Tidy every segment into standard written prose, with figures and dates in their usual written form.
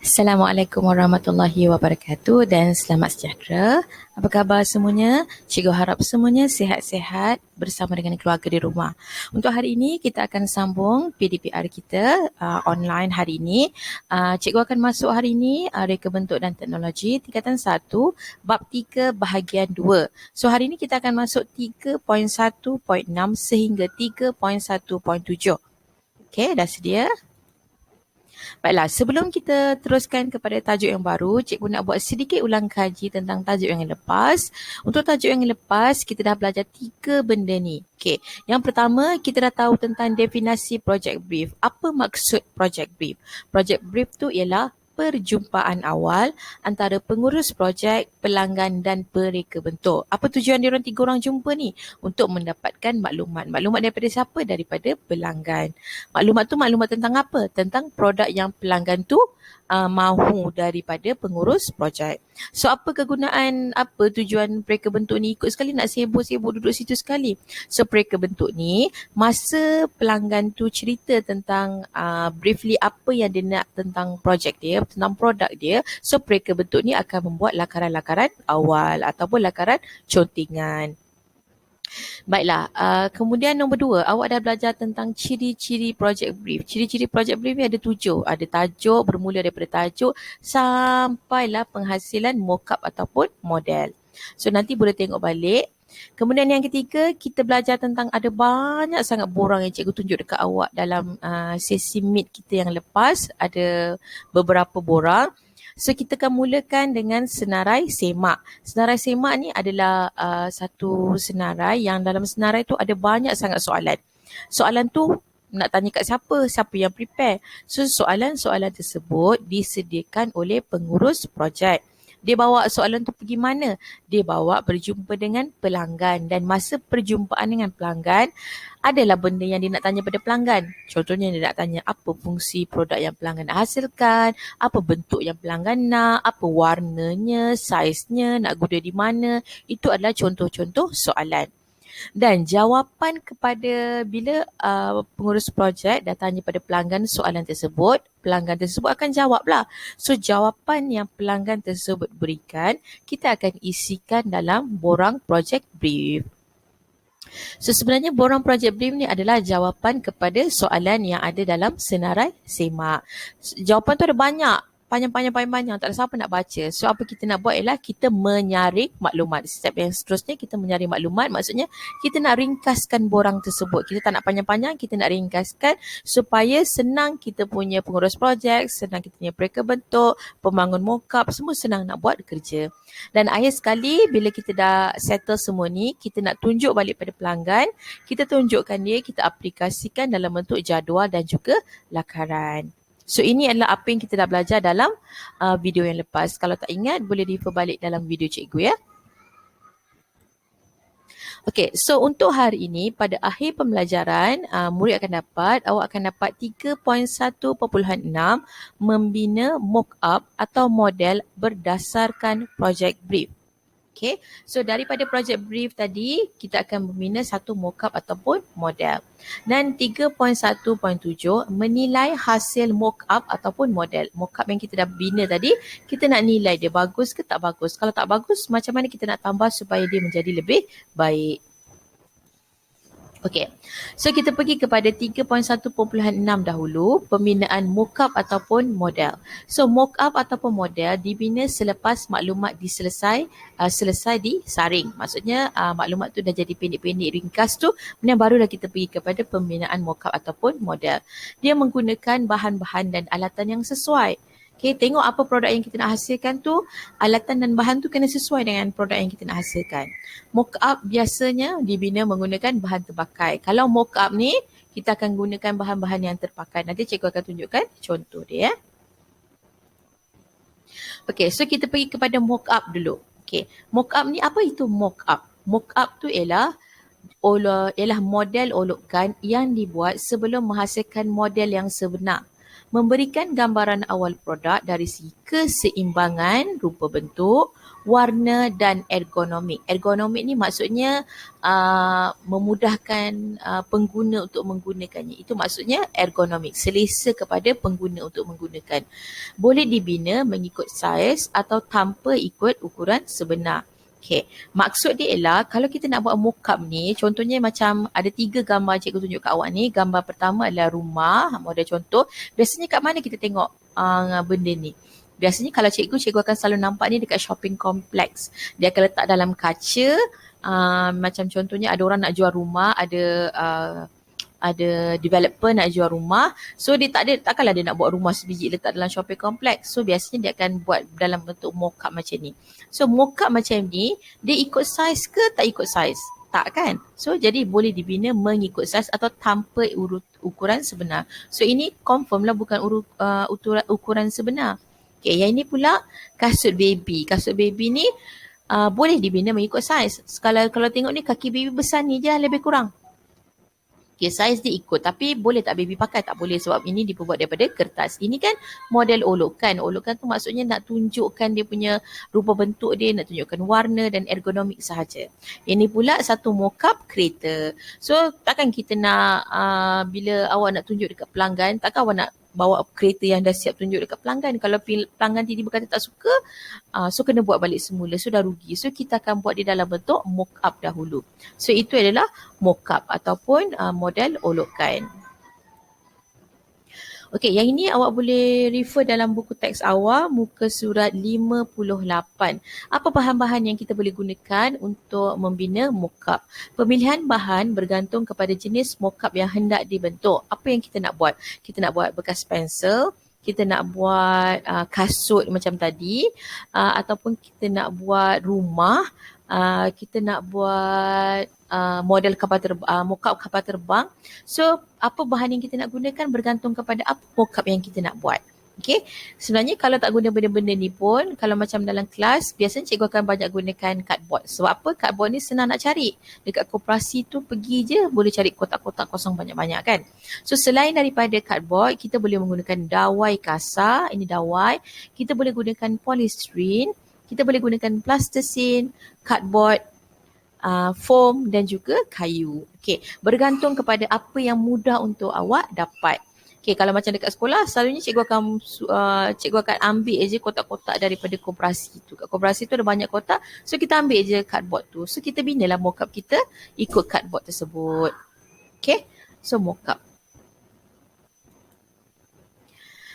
Assalamualaikum warahmatullahi wabarakatuh dan selamat sejahtera. Apa khabar semuanya? Cikgu harap semuanya sihat-sihat bersama dengan keluarga di rumah. Untuk hari ini kita akan sambung PDPR kita online hari ini. Cikgu akan masuk hari ini Reka Bentuk dan Teknologi tingkatan 1 bab 3 bahagian 2. So hari ini kita akan masuk 3.1.6 sehingga 3.1.7. Okey, dah sedia? Baiklah, sebelum kita teruskan kepada tajuk yang baru, cikgu nak buat sedikit ulang kaji tentang tajuk yang lepas. Untuk tajuk yang lepas, kita dah belajar 3 benda ni. Okey, yang pertama, kita dah tahu tentang definisi project brief. Apa maksud project brief? Project brief tu ialah perjumpaan awal antara pengurus projek, pelanggan dan pereka bentuk. Apa tujuan diorang 3 orang jumpa ni? Untuk mendapatkan maklumat. Maklumat daripada siapa? Daripada pelanggan. Maklumat tu maklumat tentang apa? Tentang produk yang pelanggan tu mahu daripada pengurus projek. So apa kegunaan, apa tujuan pereka bentuk ni? Ikut sekali nak sibuk-sibuk duduk situ sekali. So pereka bentuk ni, masa pelanggan tu cerita tentang briefly apa yang dia nak tentang projek dia, tentang produk dia, so pereka bentuk ni akan membuat lakaran-lakaran awal ataupun lakaran contingan. Baiklah, kemudian nombor 2, awak dah belajar tentang ciri-ciri project brief. Ciri-ciri project brief ni ada 7. Ada tajuk, bermula daripada tajuk sampailah penghasilan mockup ataupun model. So nanti boleh tengok balik. Kemudian yang ketiga, kita belajar tentang ada banyak sangat borang yang cikgu tunjuk dekat awak dalam sesi meet kita yang lepas. Ada beberapa borang. So kita akan mulakan dengan senarai semak. Senarai semak ni adalah satu senarai yang dalam senarai tu ada banyak sangat soalan. Soalan tu nak tanya kat siapa? Siapa yang prepare? So soalan-soalan tersebut disediakan oleh pengurus projek. Dia bawa soalan tu pergi mana? Dia bawa berjumpa dengan pelanggan dan masa perjumpaan dengan pelanggan adalah benda yang dia nak tanya pada pelanggan. Contohnya dia nak tanya apa fungsi produk yang pelanggan nak hasilkan, apa bentuk yang pelanggan nak, apa warnanya, saiznya, nak guna di mana. Itu adalah contoh-contoh soalan. Dan jawapan kepada bila pengurus projek dah tanya pada pelanggan soalan tersebut, pelanggan tersebut akan jawablah. So jawapan yang pelanggan tersebut berikan, kita akan isikan dalam borang project brief. So sebenarnya borang project brief ni adalah jawapan kepada soalan yang ada dalam senarai semak. Jawapan tu ada banyak. Panjang-panjang, tak ada siapa nak baca. So apa kita nak buat ialah kita menyaring maklumat. Step yang seterusnya kita menyaring maklumat, maksudnya kita nak ringkaskan borang tersebut. Kita tak nak panjang-panjang, kita nak ringkaskan supaya senang kita punya pengurus projek, senang kita punya pereka bentuk, pembangun mockup, semua senang nak buat kerja. Dan akhir sekali bila kita dah settle semua ni, kita nak tunjuk balik pada pelanggan, kita tunjukkan dia, kita aplikasikan dalam bentuk jadual dan juga lakaran. So ini adalah apa yang kita dah belajar dalam video yang lepas. Kalau tak ingat, boleh refer balik dalam video cikgu ya. Okey, so untuk hari ini pada akhir pembelajaran, murid awak akan dapat 3.1.6 membina mock-up atau model berdasarkan project brief. Okay, so daripada project brief tadi, kita akan membina satu mockup ataupun model. Dan 3.1.7 menilai hasil mockup ataupun model. Mockup yang kita dah bina tadi, kita nak nilai dia bagus ke tak bagus. Kalau tak bagus, macam mana kita nak tambah supaya dia menjadi lebih baik. Okey, so kita pergi kepada 3.1.6 dahulu, pembinaan mockup ataupun model. So mockup ataupun model dibina selepas maklumat selesai disaring. Maksudnya maklumat tu dah jadi pendek-pendek ringkas tu, kemudian barulah kita pergi kepada pembinaan mockup ataupun model. Dia menggunakan bahan-bahan dan alatan yang sesuai. Okay, tengok apa produk yang kita nak hasilkan tu, alatan dan bahan tu kena sesuai dengan produk yang kita nak hasilkan. Mock-up biasanya dibina menggunakan bahan terpakai. Kalau mock-up ni, kita akan gunakan bahan-bahan yang terpakai. Nanti cikgu akan tunjukkan contoh dia. Okay, so kita pergi kepada mock-up dulu. Okay, mock-up ni apa itu mock-up? Mock-up tu ialah model olokan yang dibuat sebelum menghasilkan model yang sebenar. memberikan gambaran awal produk dari segi keseimbangan rupa bentuk, warna dan ergonomik. Ergonomik ni maksudnya memudahkan pengguna untuk menggunakannya. Itu maksudnya ergonomik, selesa kepada pengguna untuk menggunakan. Boleh dibina mengikut saiz atau tanpa ikut ukuran sebenar. Okay. Maksud dia ialah kalau kita nak buat mock-up ni, contohnya macam ada 3 gambar cikgu tunjuk kat awak ni. Gambar pertama adalah rumah, model contoh. Biasanya kat mana kita tengok benda ni? Biasanya kalau cikgu akan selalu nampak ni dekat shopping complex. Dia akan letak dalam kaca, macam contohnya ada orang nak jual rumah, ada developer nak jual rumah. So dia takkanlah dia nak buat rumah sebiji letak dalam shopping complex. So biasanya dia akan buat dalam bentuk mock-up macam ni. So mock-up macam ni, dia ikut saiz ke tak ikut saiz? Tak kan? So jadi boleh dibina mengikut saiz atau tanpa ukuran sebenar. So ini confirm lah bukan ukuran sebenar. Okay, yang ini pula kasut baby. Kasut baby ni boleh dibina mengikut saiz. Kalau tengok ni kaki baby besar ni je lebih kurang. Okay, saiz dia ikut. Tapi boleh tak baby pakai? Tak boleh sebab ini diperbuat daripada kertas. Ini kan model olokan. Olokan tu maksudnya nak tunjukkan dia punya rupa bentuk dia, nak tunjukkan warna dan ergonomik sahaja. Ini pula satu mock-up kereta. So takkan kita nak, bila awak nak tunjuk dekat pelanggan, takkan awak nak bawa kereta yang dah siap tunjuk dekat pelanggan. Kalau pelanggan tiba-tiba kata tak suka, so kena buat balik semula. So dah rugi. So kita akan buat dia dalam bentuk mock-up dahulu. So itu adalah mock-up ataupun model olokan. Okey, yang ini awak boleh refer dalam buku teks awal muka surat 58. Apa bahan-bahan yang kita boleh gunakan untuk membina mock-up? Pemilihan bahan bergantung kepada jenis mock-up yang hendak dibentuk. Apa yang kita nak buat? Kita nak buat bekas pensel, kita nak buat kasut macam tadi, ataupun kita nak buat rumah, kita nak buat model kapal terbang, mock-up kapal terbang. So, apa bahan yang kita nak gunakan bergantung kepada apa mock-up yang kita nak buat. Okay, sebenarnya kalau tak guna benda-benda ni pun, kalau macam dalam kelas, biasanya cikgu akan banyak gunakan cardboard. Sebab apa? Cardboard ni senang nak cari. Dekat koperasi tu pergi je, boleh cari kotak-kotak kosong banyak-banyak kan. So, selain daripada cardboard, kita boleh menggunakan dawai kasar. Ini dawai. Kita boleh gunakan polystyrene. Kita boleh gunakan plasticine, cardboard, foam dan juga kayu. Okey, bergantung kepada apa yang mudah untuk awak dapat. Okey, kalau macam dekat sekolah, selalunya cikgu akan ambil je kotak-kotak daripada koperasi tu. Kat koperasi tu ada banyak kotak, so kita ambil je cardboard tu. So kita binalah mock-up kita ikut cardboard tersebut. Okey, so mock-up.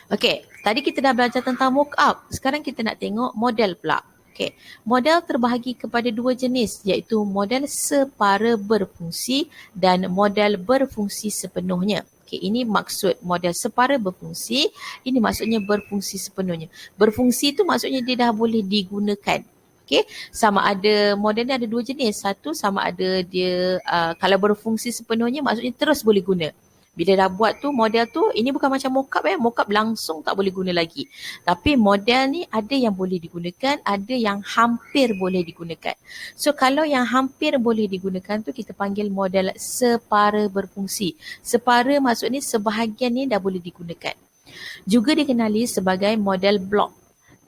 Okey, tadi kita dah belajar tentang mock-up. Sekarang kita nak tengok model pula. Okay. Model terbahagi kepada 2 jenis iaitu model separa berfungsi dan model berfungsi sepenuhnya. Okay, ini maksud model separa berfungsi, ini maksudnya berfungsi sepenuhnya. Berfungsi tu maksudnya dia dah boleh digunakan. Okay, sama ada model ni ada 2 jenis. Satu sama ada dia kalau berfungsi sepenuhnya maksudnya terus boleh guna. Bila dah buat tu model tu, ini bukan macam mock-up mock-up langsung tak boleh guna lagi. Tapi model ni ada yang boleh digunakan, ada yang hampir boleh digunakan. So kalau yang hampir boleh digunakan tu kita panggil model separa berfungsi. Separa maksudnya sebahagian ni dah boleh digunakan. Juga dikenali sebagai model blok.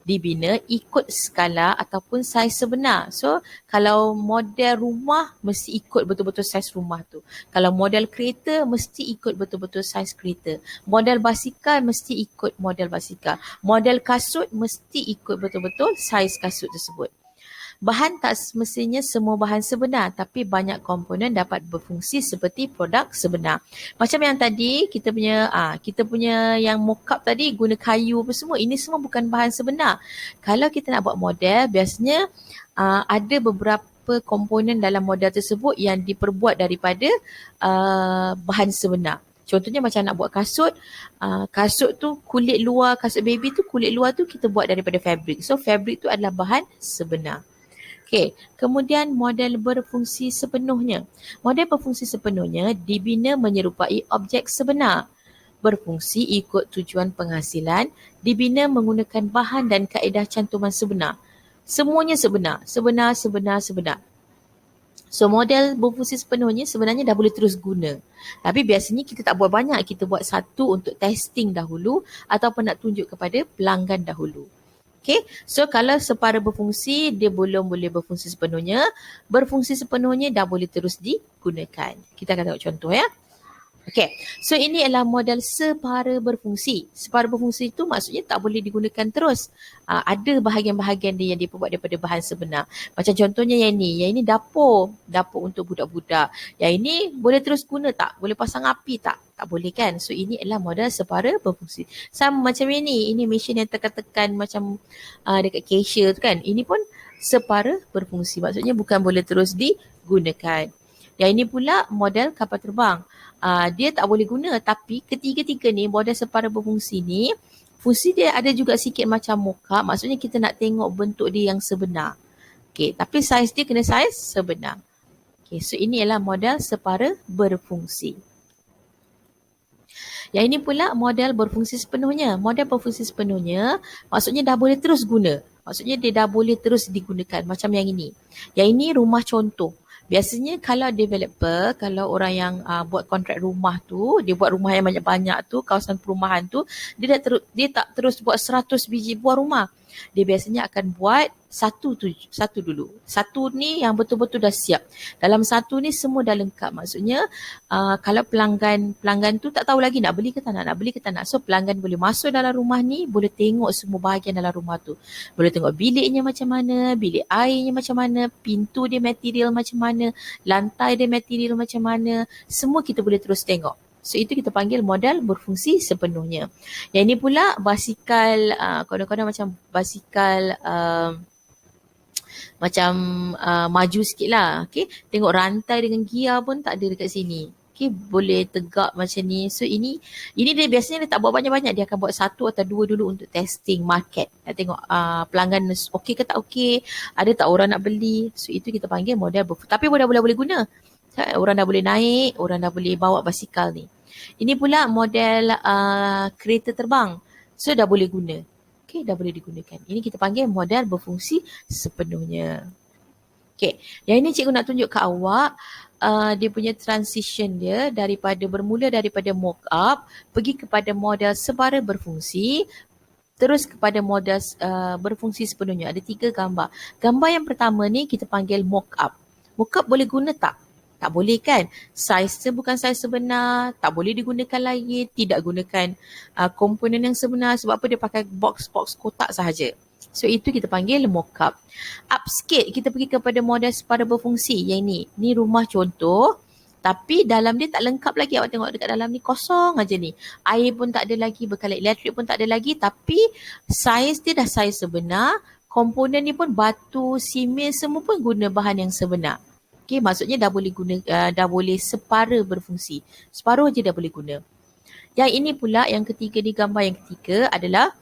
Dibina ikut skala ataupun saiz sebenar. So, kalau model rumah mesti ikut betul-betul saiz rumah tu. Kalau model kereta mesti ikut betul-betul saiz kereta. Model basikal mesti ikut model basikal. Model kasut mesti ikut betul-betul saiz kasut tersebut. Bahan tak semestinya semua bahan sebenar, tapi banyak komponen dapat berfungsi seperti produk sebenar. Macam yang tadi kita punya yang mock-up tadi guna kayu apa semua, ini semua bukan bahan sebenar. Kalau kita nak buat model, biasanya ada beberapa komponen dalam model tersebut yang diperbuat daripada bahan sebenar. Contohnya macam nak buat kasut, kasut tu kulit luar, kasut baby tu kulit luar tu kita buat daripada fabric. So fabric tu adalah bahan sebenar. Okey, kemudian model berfungsi sepenuhnya. Model berfungsi sepenuhnya dibina menyerupai objek sebenar. Berfungsi ikut tujuan penghasilan, dibina menggunakan bahan dan kaedah cantuman sebenar. Semuanya sebenar, sebenar. So model berfungsi sepenuhnya sebenarnya dah boleh terus guna. Tapi biasanya kita tak buat banyak, kita buat satu untuk testing dahulu ataupun nak tunjuk kepada pelanggan dahulu. Okay, so kalau separa berfungsi dia belum boleh berfungsi sepenuhnya, berfungsi sepenuhnya dah boleh terus digunakan. Kita akan tengok contoh ya. Okay, so ini adalah model separa berfungsi. Separa berfungsi itu maksudnya tak boleh digunakan terus. Ada bahagian-bahagian dia yang diperbuat daripada bahan sebenar. Macam contohnya yang ini dapur. Dapur untuk budak-budak. Yang ini boleh terus guna tak? Boleh pasang api tak? Tak boleh kan? So ini adalah model separa berfungsi. Sama macam ini mesin yang tekan-tekan macam dekat cashier tu kan. Ini pun separa berfungsi. Maksudnya bukan boleh terus digunakan. Yang ini pula model kapal terbang. Dia tak boleh guna, tapi ketiga-tiga ni model separa berfungsi ni fungsi dia ada juga sikit macam mock-up, maksudnya kita nak tengok bentuk dia yang sebenar. Okay, tapi saiz dia kena saiz sebenar. Okay, so ini adalah model separa berfungsi. Yang ini pula model berfungsi sepenuhnya. Model berfungsi sepenuhnya maksudnya dah boleh terus guna. Maksudnya dia dah boleh terus digunakan macam yang ini. Yang ini rumah contoh. Biasanya kalau developer, kalau orang yang buat kontrak rumah tu, dia buat rumah yang banyak-banyak tu, kawasan perumahan tu, dia tak terus buat 100 biji buah rumah. Dia biasanya akan buat satu dulu. Satu ni yang betul-betul dah siap. Dalam satu ni semua dah lengkap. Maksudnya kalau pelanggan tu tak tahu lagi nak beli ke tak nak beli ke tak nak. So pelanggan boleh masuk dalam rumah ni, boleh tengok semua bahagian dalam rumah tu. Boleh tengok biliknya macam mana, bilik airnya macam mana, pintu dia material macam mana, lantai dia material macam mana. Semua kita boleh terus tengok. So itu kita panggil model berfungsi sepenuhnya. Yang ini pula basikal, kadang-kadang macam basikal macam maju sikit lah. Okay? Tengok rantai dengan gear pun tak ada dekat sini. Okay? Boleh tegak macam ni. So ini dia biasanya dia tak buat banyak-banyak. Dia akan buat satu atau dua dulu untuk testing market. Nak tengok pelanggan okey ke tak okey. Ada tak orang nak beli. So itu kita panggil model berfungsi. Tapi dah boleh guna. Orang dah boleh naik, orang dah boleh bawa basikal ni. Ini pula model kereta terbang. So dah boleh guna. Okay, dah boleh digunakan. Ini kita panggil model berfungsi sepenuhnya. Okay, yang ini cikgu nak tunjuk ke awak dia punya transition dia bermula daripada mock-up pergi kepada model separa berfungsi terus kepada model berfungsi sepenuhnya. Ada 3 gambar. Gambar yang pertama ni kita panggil mock-up. Mock-up boleh guna tak? Tak boleh kan? Saiz dia bukan saiz sebenar, tak boleh digunakan lagi, tidak gunakan komponen yang sebenar sebab apa dia pakai box-box kotak sahaja. So itu kita panggil mock-up. Up sikit kita pergi kepada model separa berfungsi yang ni. Ni rumah contoh tapi dalam dia tak lengkap lagi. Awak tengok dekat dalam ni kosong aja ni. Air pun tak ada lagi, bekalan elektrik pun tak ada lagi tapi saiz dia dah saiz sebenar. Komponen ni pun batu, simen semua pun guna bahan yang sebenar. Okay, maksudnya dah boleh guna, dah boleh separa berfungsi. Separuh je dah boleh guna. Yang ini pula yang ketiga ni, gambar yang ketiga adalah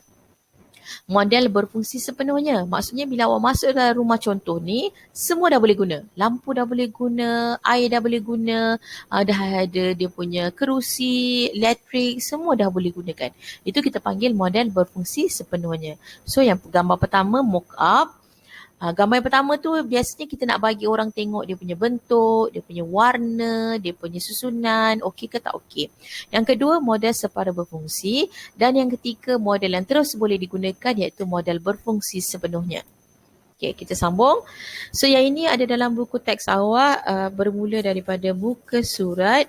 model berfungsi sepenuhnya. Maksudnya bila awak masuk dalam rumah contoh ni, semua dah boleh guna. Lampu dah boleh guna, air dah boleh guna, dah ada dia punya kerusi, elektrik, semua dah boleh gunakan. Itu kita panggil model berfungsi sepenuhnya. So yang gambar pertama mock-up. Gambar yang pertama tu biasanya kita nak bagi orang tengok dia punya bentuk, dia punya warna, dia punya susunan, okey ke tak okey. Yang kedua model separa berfungsi dan yang ketiga model yang terus boleh digunakan iaitu model berfungsi sepenuhnya. Okey, kita sambung. So yang ini ada dalam buku teks awak bermula daripada muka surat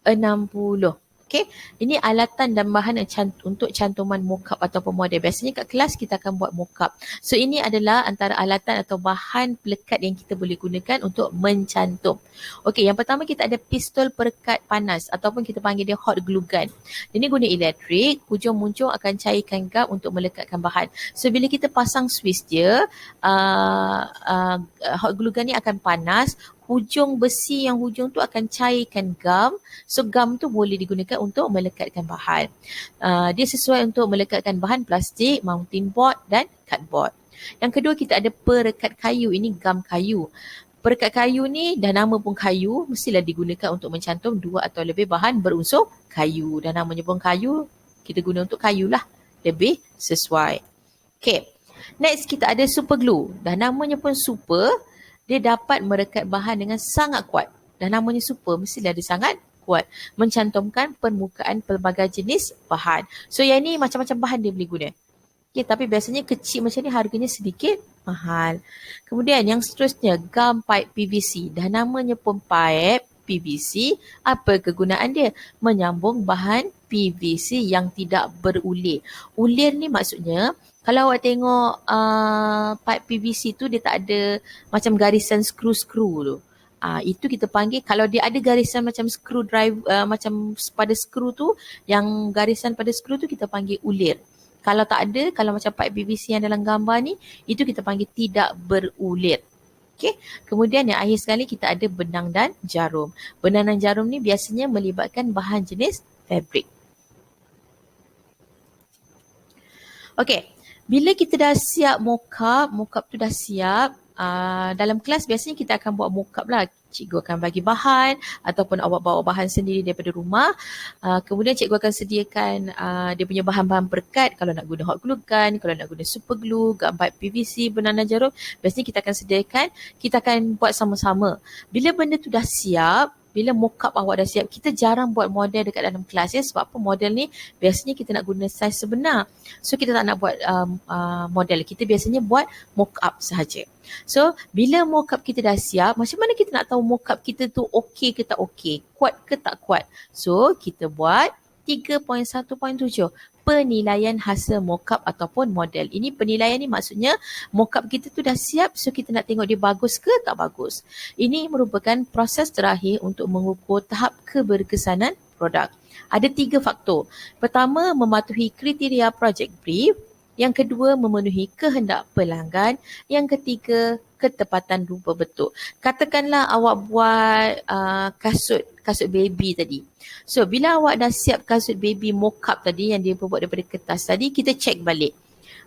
60. Okay, ini alatan dan bahan untuk cantuman mock-up ataupun model. Biasanya kat kelas kita akan buat mock-up. So ini adalah antara alatan atau bahan pelekat yang kita boleh gunakan untuk mencantum. Okey, yang pertama kita ada pistol perekat panas ataupun kita panggil dia hot glue gun. Ini guna elektrik, hujung muncung akan cairkan gam untuk melekatkan bahan. So bila kita pasang switch dia, hot glue gun ni akan panas. Hujung besi yang hujung tu akan cairkan gam. So gam tu boleh digunakan untuk melekatkan bahan. Dia sesuai untuk melekatkan bahan plastik, mounting board dan cardboard. Yang kedua kita ada perekat kayu. Ini gam kayu. Perekat kayu ni dah nama pun kayu, mestilah digunakan untuk mencantum 2 atau lebih bahan berunsur kayu. Dan namanya pun kayu, kita guna untuk kayu lah. Lebih sesuai. Okay. Next, kita ada super glue. Dah namanya pun super, dia dapat merekat bahan dengan sangat kuat. Dah namanya super, mestilah dia sangat kuat. Mencantumkan permukaan pelbagai jenis bahan. So, yang ni macam-macam bahan dia boleh guna. Okay, tapi biasanya kecil macam ni harganya sedikit mahal. Kemudian yang seterusnya, gum pipe PVC. Dah namanya pun pipe PVC, apa kegunaan dia? Menyambung bahan PVC yang tidak berulir. Ulir ni maksudnya, kalau awak tengok pipe PVC tu dia tak ada macam garisan skru-skru tu. Itu kita panggil, kalau dia ada garisan macam screw drive, macam pada skru tu, yang garisan pada skru tu kita panggil ulir. Kalau tak ada, kalau macam pipe PVC yang dalam gambar ni, itu kita panggil tidak berulir. Okay. Kemudian yang akhir sekali kita ada benang dan jarum. Benang dan jarum ni biasanya melibatkan bahan jenis fabric. Okay. Bila kita dah siap mock-up tu dah siap, dalam kelas biasanya kita akan buat mock-up lah. Cikgu akan bagi bahan ataupun awak bawa bahan sendiri daripada rumah. Kemudian cikgu akan sediakan dia punya bahan-bahan perekat. Kalau nak guna hot glue gun, kalau nak guna super glue, gum pipe PVC, benang dan jarum, biasanya kita akan sediakan, kita akan buat sama-sama. Bila benda tu dah siap, bila mock-up awak dah siap, kita jarang buat model dekat dalam kelas ya. Sebab apa? Model ni biasanya kita nak guna saiz sebenar. So kita tak nak buat model. Kita biasanya buat mock-up sahaja. So bila mock-up kita dah siap, macam mana kita nak tahu mock-up kita tu okey ke tak okey? Kuat ke tak kuat? So kita buat 3.1.7 penilaian hasil mock-up ataupun model. Ini penilaian ni maksudnya mock-up kita tu dah siap, so kita nak tengok dia bagus ke tak bagus. Ini merupakan proses terakhir untuk mengukur tahap keberkesanan produk. Ada 3 faktor. Pertama, mematuhi kriteria project brief. Yang kedua, memenuhi kehendak pelanggan. Yang ketiga, ketepatan rupa bentuk. Katakanlah awak buat kasut baby tadi. So, bila awak dah siap kasut baby mock-up tadi yang dia buat daripada kertas tadi, kita check balik.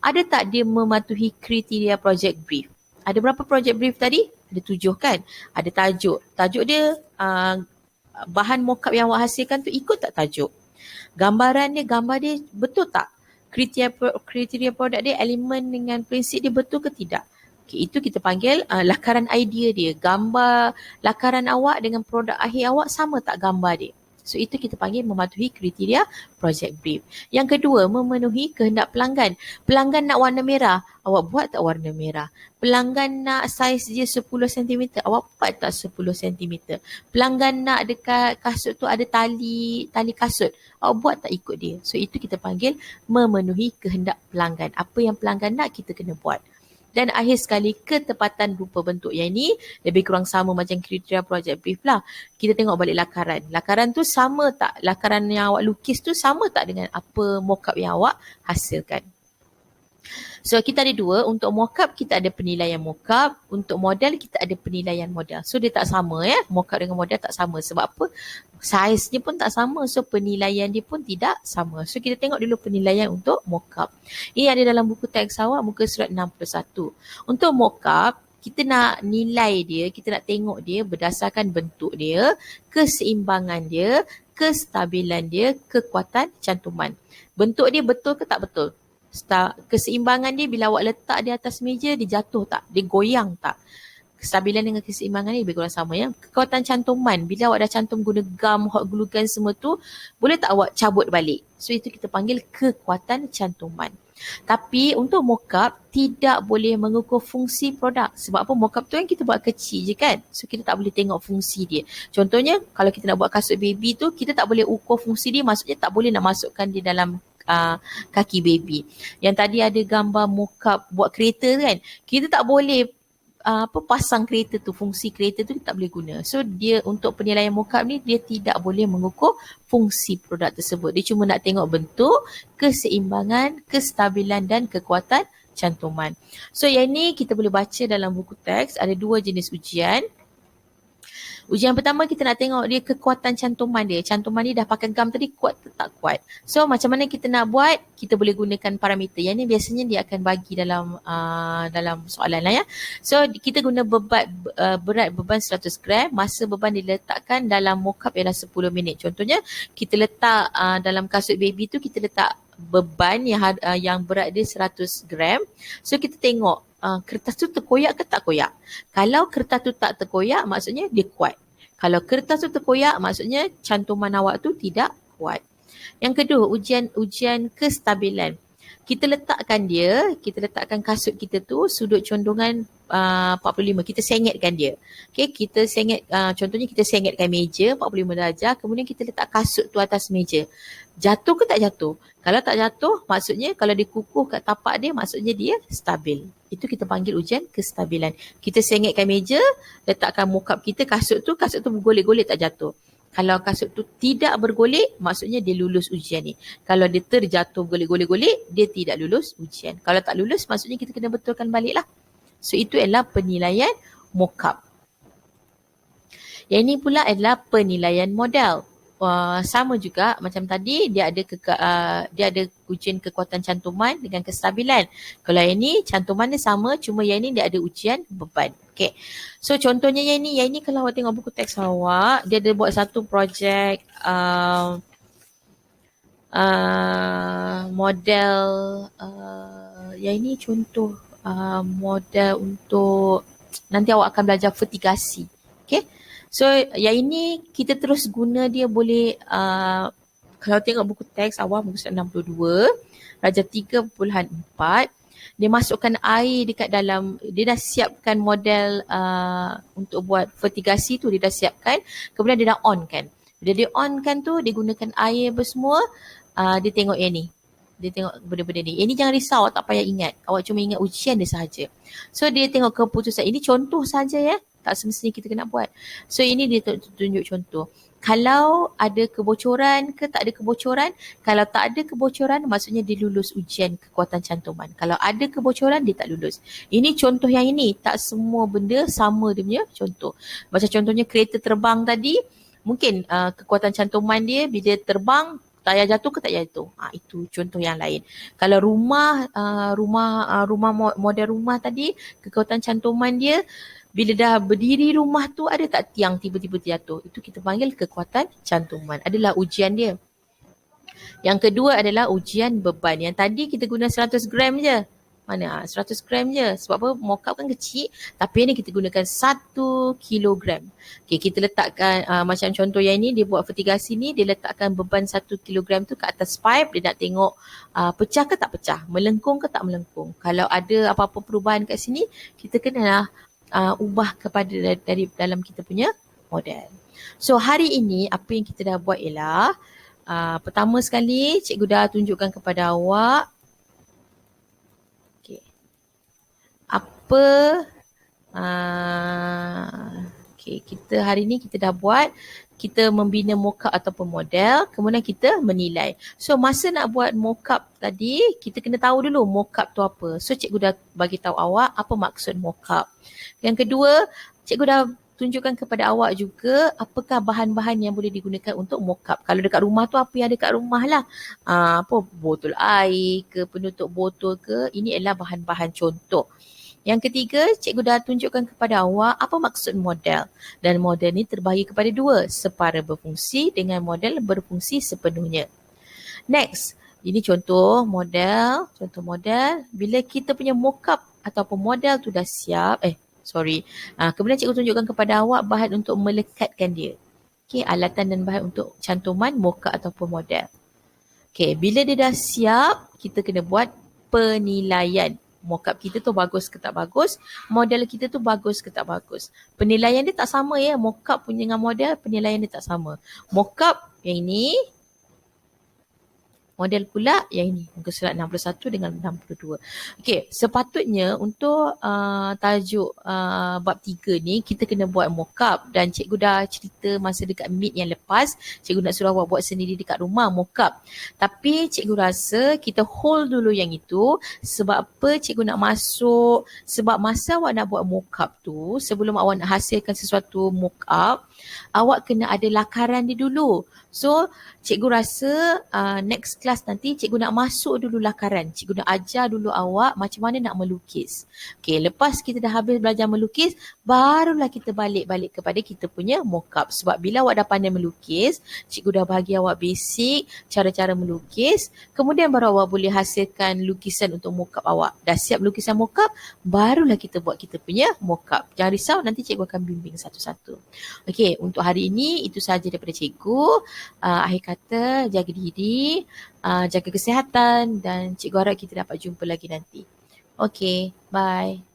Ada tak dia mematuhi kriteria project brief? Ada berapa project brief tadi? Ada 7 kan? Ada tajuk. Tajuk dia, bahan mock-up yang awak hasilkan tu ikut tak tajuk? Gambar dia betul tak? Kriteria produk dia, elemen dengan prinsip dia betul ke tidak? Okay, itu kita panggil lakaran idea dia. Gambar lakaran awak dengan produk akhir awak sama tak gambar dia? So itu kita panggil mematuhi kriteria project brief. Yang kedua, memenuhi kehendak pelanggan. Pelanggan nak warna merah, awak buat tak warna merah? Pelanggan nak saiz dia 10 cm, awak buat tak 10 cm? Pelanggan nak dekat kasut tu ada tali kasut, awak buat tak ikut dia? So itu kita panggil memenuhi kehendak pelanggan. Apa yang pelanggan nak, kita kena buat. Dan akhir sekali, ketepatan rupa bentuk. Yang ini lebih kurang sama macam kriteria project brief lah. Kita tengok balik lakaran. Lakaran tu sama tak? Lakaran yang awak lukis tu sama tak dengan apa mock-up yang awak hasilkan? So kita ada 2. Untuk mock-up kita ada penilaian mock-up. Untuk model kita ada penilaian model. So dia tak sama ya. Mock-up dengan model tak sama. Sebab apa? Saiznya pun tak sama. So penilaian dia pun tidak sama. So kita tengok dulu penilaian untuk mock-up. Ini ada dalam buku teks awak muka surat 61. Untuk mock-up, kita nak nilai dia, kita nak tengok dia berdasarkan bentuk dia, keseimbangan dia, kestabilan dia, kekuatan cantuman. Bentuk dia betul ke tak betul? Keseimbangan dia bila awak letak di atas meja, dia jatuh tak? Dia goyang tak? Kestabilan dengan keseimbangan ni lebih kurang sama ya. Kekuatan cantuman, bila awak dah cantum guna gum, hot glue gun semua tu, boleh tak awak cabut balik? So itu kita panggil kekuatan cantuman. Tapi untuk mock-up tidak boleh mengukur fungsi produk. Sebab apa? Mock-up tu kan kita buat kecil je kan. So kita tak boleh tengok fungsi dia. Contohnya kalau kita nak buat kasut baby tu, kita tak boleh ukur fungsi dia. Maksudnya tak boleh nak masukkan dia dalam kaki baby. Yang tadi ada gambar mock-up buat kereta kan. Kita tak boleh pasang kereta tu, fungsi kereta tu kita tak boleh guna. So dia untuk penilaian mock-up ni, dia tidak boleh mengukur fungsi produk tersebut. Dia cuma nak tengok bentuk, keseimbangan, kestabilan dan kekuatan cantuman. So yang ni kita boleh baca dalam buku teks. Ada 2 jenis ujian. Ujian pertama kita nak tengok dia kekuatan cantuman dia. Cantuman dia dah pakai gum tadi, kuat ke tak kuat. So macam mana kita nak buat? Kita boleh gunakan parameter. Yang ni biasanya dia akan bagi dalam soalan lah ya. So kita guna berat beban 100 gram. Masa beban diletakkan dalam mock-up ialah 10 minit. Contohnya kita letak dalam kasut baby tu, kita letak beban yang berat dia 100 gram. So kita tengok kertas tu terkoyak ke tak koyak. Kalau kertas tu tak terkoyak, maksudnya dia kuat. Kalau kertas tu terkoyak, maksudnya cantuman awak tu tidak kuat. Yang kedua, ujian kestabilan. Kita letakkan kasut kita tu sudut condongan 45. Kita sengetkan dia. Okay, contohnya kita sengetkan meja 45 darjah, kemudian kita letak kasut tu atas meja. Jatuh ke tak jatuh? Kalau tak jatuh, maksudnya kalau dia kukuh kat tapak dia, maksudnya dia stabil. Itu kita panggil ujian kestabilan. Kita sengetkan meja, letakkan mokap kita, kasut tu bergolek-golek tak jatuh. Kalau kasut tu tidak bergolek, maksudnya dia lulus ujian ni. Kalau dia terjatuh golek-golek, dia tidak lulus ujian. Kalau tak lulus, maksudnya kita kena betulkan balik lah. So, itu adalah penilaian mokap. Yang ini pula adalah penilaian model. Sama juga macam tadi, dia ada ujian kekuatan cantuman dengan kestabilan. Kalau yang ini cantumannya sama, cuma yang ini dia ada ujian beban. Okay. So contohnya yang ini kalau awak tengok buku teks awak, dia ada buat satu projek model, yang ini contoh model untuk nanti awak akan belajar vertikasi. Okay. So yang ini kita terus guna dia boleh kalau tengok buku teks awal muka surat 62 darjah 3.4, dia masukkan air dekat dalam, dia dah siapkan model untuk buat vertikasi tu, dia dah siapkan, kemudian dia dah on kan. Bila dia on kan tu, dia gunakan air bersemua, dia tengok yang ni. Dia tengok benda-benda ni. Ini jangan risau, awak tak payah ingat. Awak cuma ingat ujian dia sahaja. So dia tengok keputusan. Ini contoh saja ya. Tak semestinya kita kena buat. So ini dia tunjuk contoh. Kalau ada kebocoran ke tak ada kebocoran. Kalau tak ada kebocoran, maksudnya dia lulus ujian kekuatan cantuman. Kalau ada kebocoran, dia tak lulus. Ini contoh yang ini. Tak semua benda sama dia punya contoh. Macam contohnya kereta terbang tadi. Mungkin kekuatan cantuman dia bila terbang, tayar jatuh ke tak jatuh. Itu contoh yang lain. Kalau rumah model rumah tadi, kekuatan cantuman dia, bila dah berdiri rumah tu, ada tak tiang tiba-tiba jatuh? Itu kita panggil kekuatan cantuman. Adalah ujian dia. Yang kedua adalah ujian beban. Yang tadi kita guna 100 gram je. Mana? 100 gram je. Sebab apa? Mokap kan kecil. Tapi ini kita gunakan 1 kilogram. Okay, kita letakkan macam contoh yang ini, dia buat vertikasi ni, dia letakkan beban 1 kilogram tu ke atas pipe. Dia nak tengok pecah ke tak pecah? Melengkung ke tak melengkung? Kalau ada apa-apa perubahan kat sini, kita kenalah ubah kepada dari dalam kita punya model. So hari ini apa yang kita dah buat ialah pertama sekali cikgu dah tunjukkan kepada awak apa kita hari ni kita dah buat, kita membina mockup ataupun model, kemudian kita menilai. So masa nak buat mockup tadi, kita kena tahu dulu mockup tu apa. So cikgu dah bagi tahu awak apa maksud mockup. Yang kedua, cikgu dah tunjukkan kepada awak juga apakah bahan-bahan yang boleh digunakan untuk mockup. Kalau dekat rumah tu apa yang ada kat rumah lah. Botol air ke, penutup botol ke, ini adalah bahan-bahan contoh. Yang ketiga, cikgu dah tunjukkan kepada awak apa maksud model. Dan model ni terbahagi kepada dua, separa berfungsi dengan model berfungsi sepenuhnya. Next, ini contoh model. Bila kita punya mockup ataupun model tu dah siap, kemudian cikgu tunjukkan kepada awak bahan untuk melekatkan dia. Okay, alatan dan bahan untuk cantuman mockup ataupun model. Okay, bila dia dah siap, kita kena buat penilaian. Mockup kita tu bagus ke tak bagus, model kita tu bagus ke tak bagus. Penilaian dia tak sama ya, mockup punya dengan model, penilaian dia tak sama. Mockup yang ini, model pula yang ini, muka surat 61 dengan 62. Okey, sepatutnya untuk tajuk bab 3 ni kita kena buat mockup, dan cikgu dah cerita masa dekat meet yang lepas, cikgu nak suruh awak buat sendiri dekat rumah mockup. Tapi cikgu rasa kita hold dulu yang itu. Sebab apa cikgu nak masuk? Sebab masa awak nak buat mockup tu, sebelum awak nak hasilkan sesuatu mockup, awak kena ada lakaran dia dulu. So cikgu rasa next kelas nanti cikgu nak masuk dulu lakaran. Cikgu nak ajar dulu awak macam mana nak melukis. Okey, lepas kita dah habis belajar melukis, barulah kita balik kepada kita punya mock-up. Sebab bila awak dah pandai melukis, cikgu dah bagi awak basic cara-cara melukis, kemudian baru awak boleh hasilkan lukisan untuk mock-up awak. Dah siap lukisan mock-up, barulah kita buat kita punya mock-up. Jangan risau, nanti cikgu akan bimbing satu-satu. Okey, untuk hari ini itu sahaja daripada cikgu. Akhir kata, jaga diri, jaga kesihatan dan cikgu harap kita dapat jumpa lagi nanti. Okey, bye.